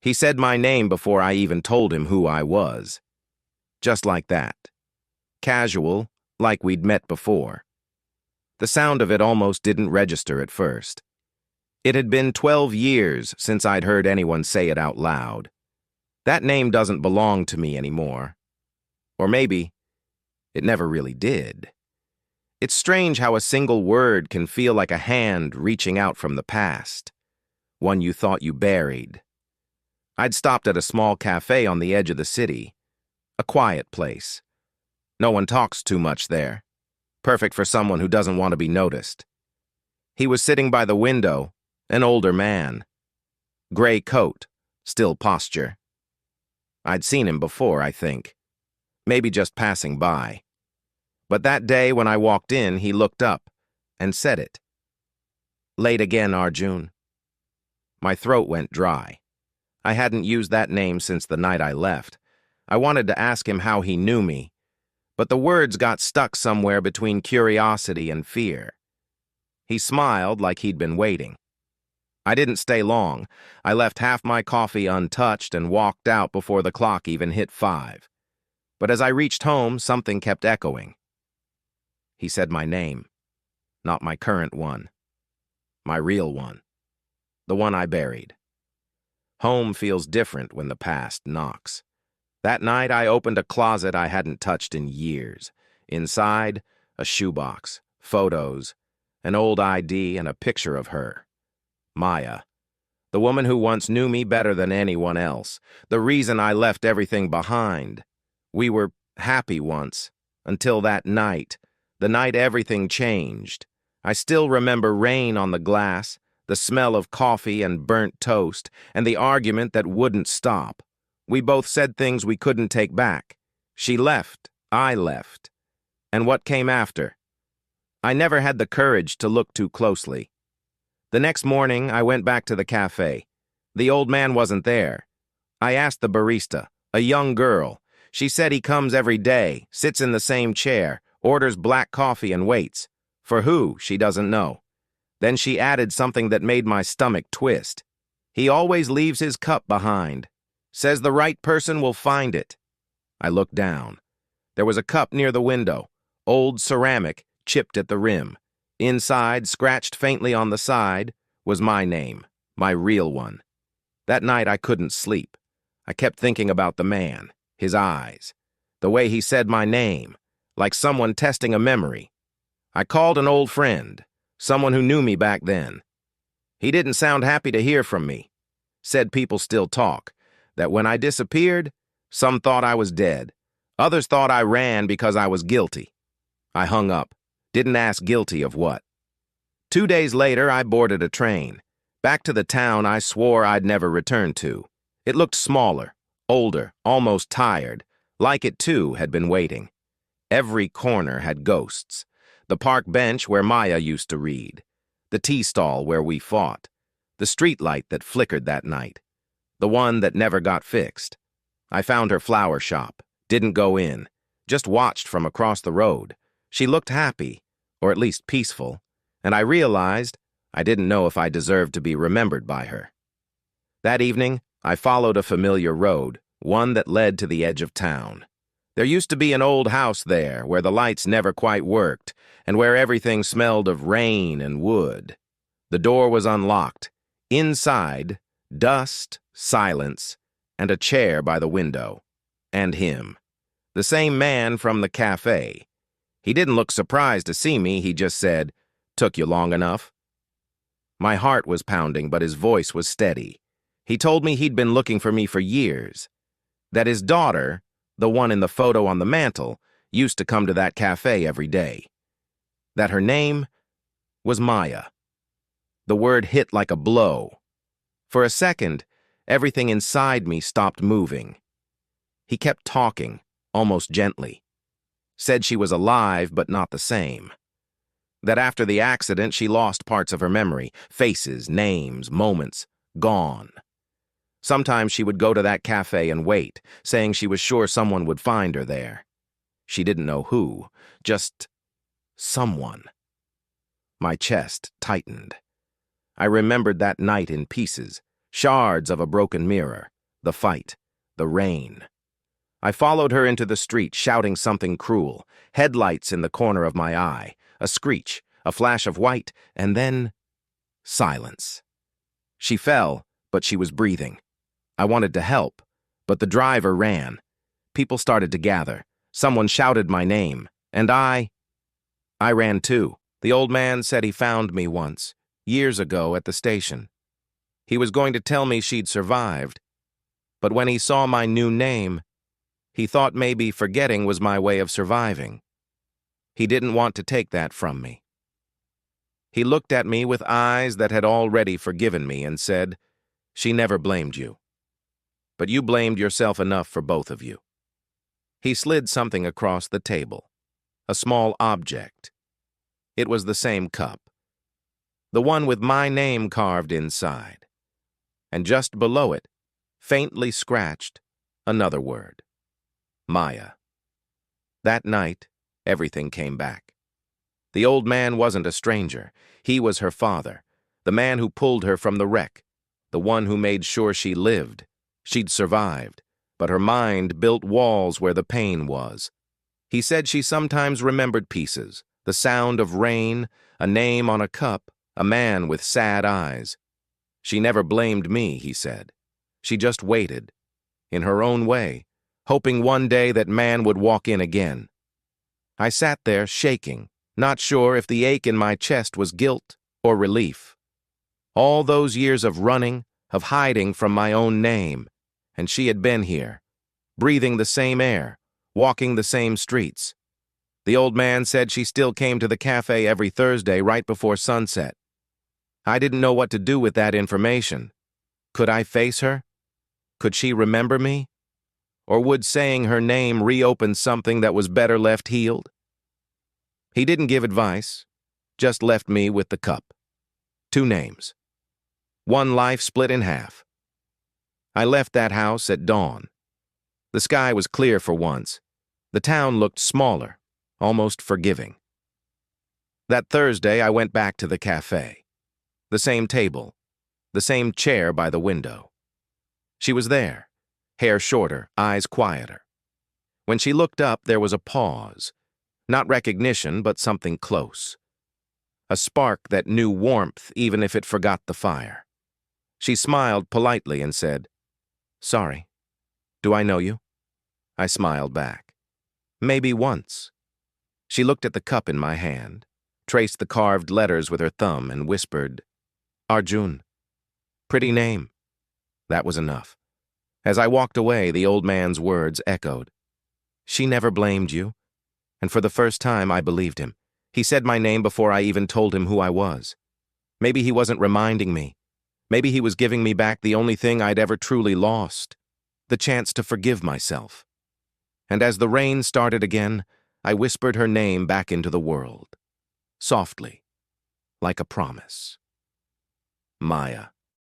He said my name before I even told him who I was. Just like that. Casual, like we'd met before. The sound of it almost didn't register at first. It had been 12 years since I'd heard anyone say it out loud. That name doesn't belong to me anymore. Or maybe it never really did. It's strange how a single word can feel like a hand reaching out from the past, one you thought you buried. I'd stopped at a small cafe on the edge of the city, a quiet place. No one talks too much there, perfect for someone who doesn't want to be noticed. He was sitting by the window, an older man. Gray coat, still posture. I'd seen him before, I think. Maybe just passing by. But that day when I walked in, he looked up and said it. "Late again, Arjun." My throat went dry. I hadn't used that name since the night I left. I wanted to ask him how he knew me, but the words got stuck somewhere between curiosity and fear. He smiled like he'd been waiting. I didn't stay long. I left half my coffee untouched and walked out before the clock even hit 5. But as I reached home, something kept echoing. He said my name, not my current one, my real one, the one I buried. Home feels different when the past knocks. That night, I opened a closet I hadn't touched in years. Inside, a shoebox, photos, an old ID, and a picture of her. Maya, the woman who once knew me better than anyone else, the reason I left everything behind. We were happy once, until that night, the night everything changed. I still remember rain on the glass, the smell of coffee and burnt toast, and the argument that wouldn't stop. We both said things we couldn't take back. She left, I left. And what came after? I never had the courage to look too closely. The next morning, I went back to the cafe. The old man wasn't there. I asked the barista, a young girl. She said he comes every day, sits in the same chair, orders black coffee and waits. For who, she doesn't know. Then she added something that made my stomach twist. He always leaves his cup behind. Says the right person will find it. I looked down. There was a cup near the window, old ceramic, chipped at the rim. Inside, scratched faintly on the side, was my name, my real one. That night I couldn't sleep. I kept thinking about the man, his eyes, the way he said my name, like someone testing a memory. I called an old friend, someone who knew me back then. He didn't sound happy to hear from me. Said people still talk, that when I disappeared, some thought I was dead. Others thought I ran because I was guilty. I hung up, didn't ask guilty of what. 2 days later, I boarded a train, back to the town I swore I'd never return to. It looked smaller, older, almost tired, like it too had been waiting. Every corner had ghosts. The park bench where Maya used to read, the tea stall where we fought, the street light that flickered that night, the one that never got fixed. I found her flower shop, didn't go in, just watched from across the road. She looked happy, or at least peaceful, and I realized I didn't know if I deserved to be remembered by her. That evening, I followed a familiar road, one that led to the edge of town. There used to be an old house there where the lights never quite worked and where everything smelled of rain and wood. The door was unlocked. Inside, dust, silence, and a chair by the window. And him. The same man from the cafe. He didn't look surprised to see me, he just said, "Took you long enough?" My heart was pounding, but his voice was steady. He told me he'd been looking for me for years. That his daughter, the one in the photo on the mantel, used to come to that cafe every day. That her name was Maya. The word hit like a blow. For a second, everything inside me stopped moving. He kept talking, almost gently. Said she was alive, but not the same. That after the accident, she lost parts of her memory, faces, names, moments, gone. Sometimes she would go to that cafe and wait, saying she was sure someone would find her there. She didn't know who, just someone. My chest tightened. I remembered that night in pieces, Shards of a broken mirror. The fight. The rain. I followed her into the street, shouting something cruel. Headlights in the corner of my eye. A screech. A flash of white. And then silence. She fell, but she was breathing. I wanted to help, but the driver ran. People started to gather. Someone shouted my name, and I ran too. The old man said he found me once, years ago at the station. He was going to tell me she'd survived, but when he saw my new name, he thought maybe forgetting was my way of surviving. He didn't want to take that from me. He looked at me with eyes that had already forgiven me and said, "She never blamed you. But you blamed yourself enough for both of you." He slid something across the table, a small object. It was the same cup, the one with my name carved inside. And just below it, faintly scratched, another word. Maya. That night, everything came back. The old man wasn't a stranger. He was her father, the man who pulled her from the wreck, the one who made sure she lived. She'd survived, but her mind built walls where the pain was. He said she sometimes remembered pieces, the sound of rain, a name on a cup, a man with sad eyes. She never blamed me, he said. She just waited, in her own way, hoping one day that man would walk in again. I sat there, shaking, not sure if the ache in my chest was guilt or relief. All those years of running, of hiding from my own name, and she had been here, breathing the same air, walking the same streets. The old man said she still came to the cafe every Thursday right before sunset. I didn't know what to do with that information. Could I face her? Could she remember me? Or would saying her name reopen something that was better left healed? He didn't give advice, just left me with the cup. 2 names. 1 life split in half. I left that house at dawn. The sky was clear for once. The town looked smaller, almost forgiving. That Thursday, I went back to the cafe. The same table, the same chair by the window. She was there, hair shorter, eyes quieter. When she looked up, there was a pause. Not recognition, but something close. A spark that knew warmth even if it forgot the fire. She smiled politely and said, "Sorry. Do I know you?" I smiled back. "Maybe once." She looked at the cup in my hand, traced the carved letters with her thumb, and whispered, "Arjun. Pretty name." That was enough. As I walked away, the old man's words echoed. "She never blamed you." And for the first time, I believed him. He said my name before I even told him who I was. Maybe he wasn't reminding me. Maybe he was giving me back the only thing I'd ever truly lost, the chance to forgive myself. And as the rain started again, I whispered her name back into the world, softly, like a promise. Maya.